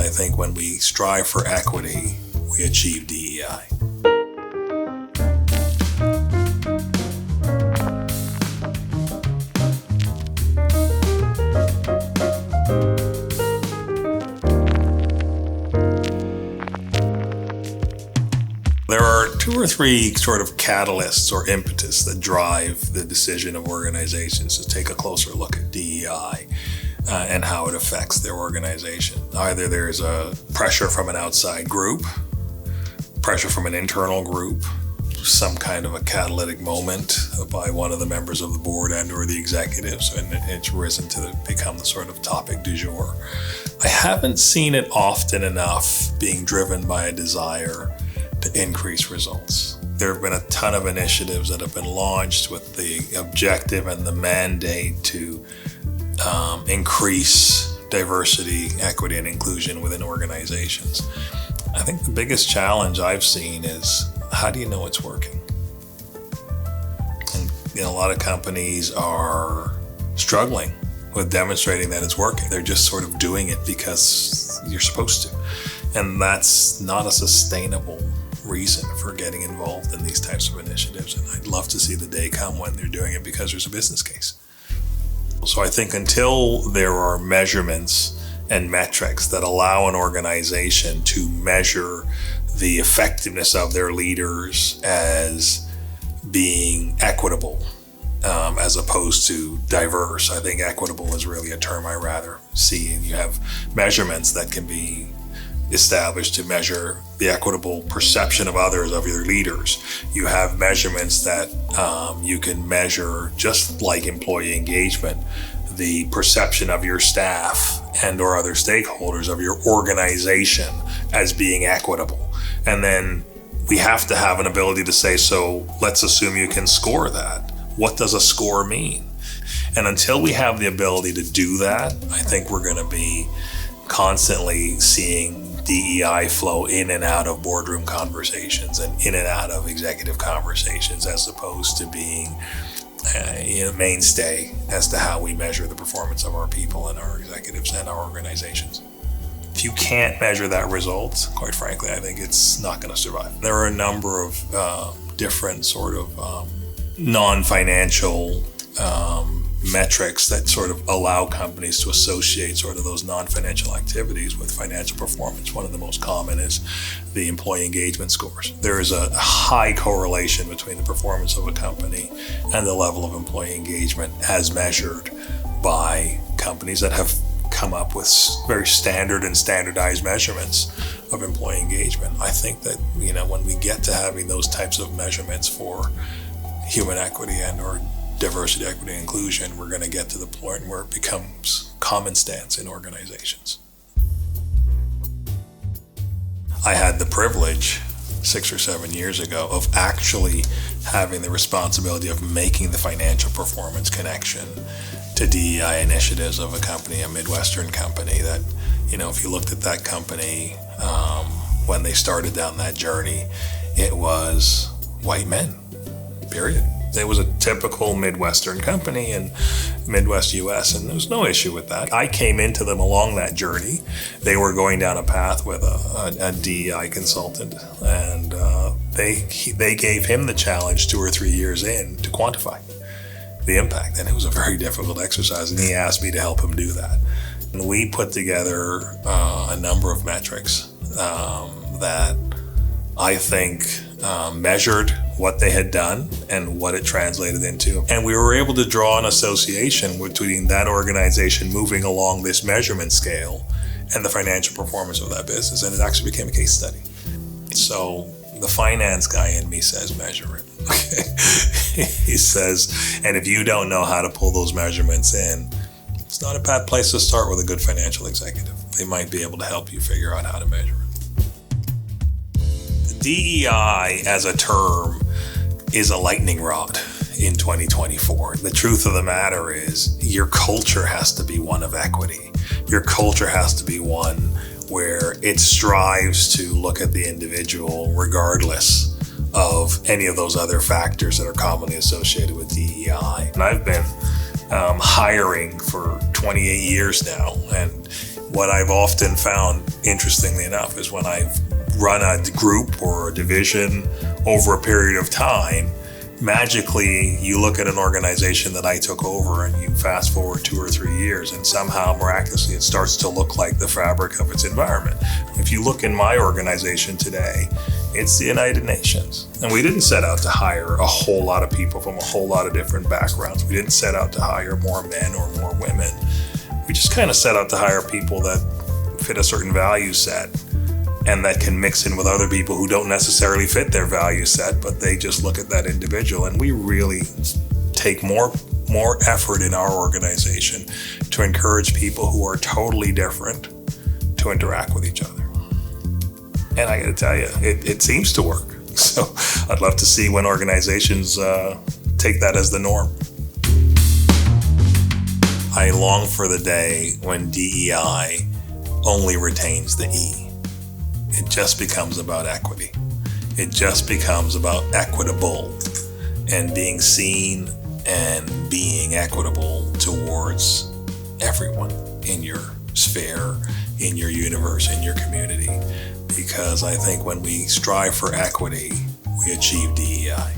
I think when we strive for equity, we achieve DEI. There are 2 or 3 sort of catalysts or impetus that drive the decision of organizations to take a closer look at DEI and how it affects their organization. Either there's a pressure from an outside group, pressure from an internal group, some kind of a catalytic moment by one of the members of the board and or the executives, and it's risen to become the sort of topic du jour. I haven't seen it often enough being driven by a desire to increase results. There have been a ton of initiatives that have been launched with the objective and the mandate to increase diversity, equity, and inclusion within organizations. I think the biggest challenge I've seen is, how do you know it's working? And a lot of companies are struggling with demonstrating that it's working. They're just sort of doing it because you're supposed to. And that's not a sustainable reason for getting involved in these types of initiatives. And I'd love to see the day come when they're doing it because there's a business case. So I think until there are measurements and metrics that allow an organization to measure the effectiveness of their leaders as being equitable, as opposed to diverse. I think equitable is really a term I rather see. And you have measurements that can be established to measure the equitable perception of others, of your leaders. You have measurements that you can measure, just like employee engagement, the perception of your staff and or other stakeholders of your organization as being equitable. And then we have to have an ability to say, so let's assume you can score that. What does a score mean? And until we have the ability to do that, I think we're going to be constantly seeing DEI flow in and out of boardroom conversations and in and out of executive conversations, as opposed to being a mainstay as to how we measure the performance of our people and our executives and our organizations. If you can't measure that result, quite frankly, I think it's not going to survive. There are a number of different sort of non-financial metrics that sort of allow companies to associate sort of those non-financial activities with financial performance. One of the most common is the employee engagement scores. There is a high correlation between the performance of a company and the level of employee engagement as measured by companies that have come up with very standard and standardized measurements of employee engagement. I think that, when we get to having those types of measurements for human equity and or diversity, equity, and inclusion, we're going to get to the point where it becomes common stance in organizations. I had the privilege 6 or 7 years ago of actually having the responsibility of making the financial performance connection to DEI initiatives of a company, a Midwestern company that, if you looked at that company when they started down that journey, it was white men, period. It was a typical Midwestern company in Midwest US, and there was no issue with that. I came into them along that journey. They were going down a path with a DEI consultant, and they gave him the challenge 2 or 3 years in to quantify the impact, and it was a very difficult exercise, and he asked me to help him do that. And we put together a number of metrics that I think measured what they had done and what it translated into. And we were able to draw an association between that organization moving along this measurement scale and the financial performance of that business. And it actually became a case study. So the finance guy in me says, measure it. Okay. He says, and if you don't know how to pull those measurements in, it's not a bad place to start with a good financial executive. They might be able to help you figure out how to measure it. DEI as a term is a lightning rod in 2024. The truth of the matter is your culture has to be one of equity. Your culture has to be one where it strives to look at the individual regardless of any of those other factors that are commonly associated with DEI. And I've been hiring for 28 years now, and what I've often found, interestingly enough, is when I've run a group or a division over a period of time, magically you look at an organization that I took over and you fast forward 2 or 3 years and somehow miraculously it starts to look like the fabric of its environment. If you look in my organization today, it's the United Nations. And we didn't set out to hire a whole lot of people from a whole lot of different backgrounds. We didn't set out to hire more men or more women. We just kind of set out to hire people that fit a certain value set and that can mix in with other people who don't necessarily fit their value set, but they just look at that individual. And we really take more effort in our organization to encourage people who are totally different to interact with each other. And I got to tell you, it seems to work. So I'd love to see when organizations take that as the norm. I long for the day when DEI only retains the E. It just becomes about equity. It just becomes about equitable and being seen and being equitable towards everyone in your sphere, in your universe, in your community. Because I think when we strive for equity, we achieve DEI.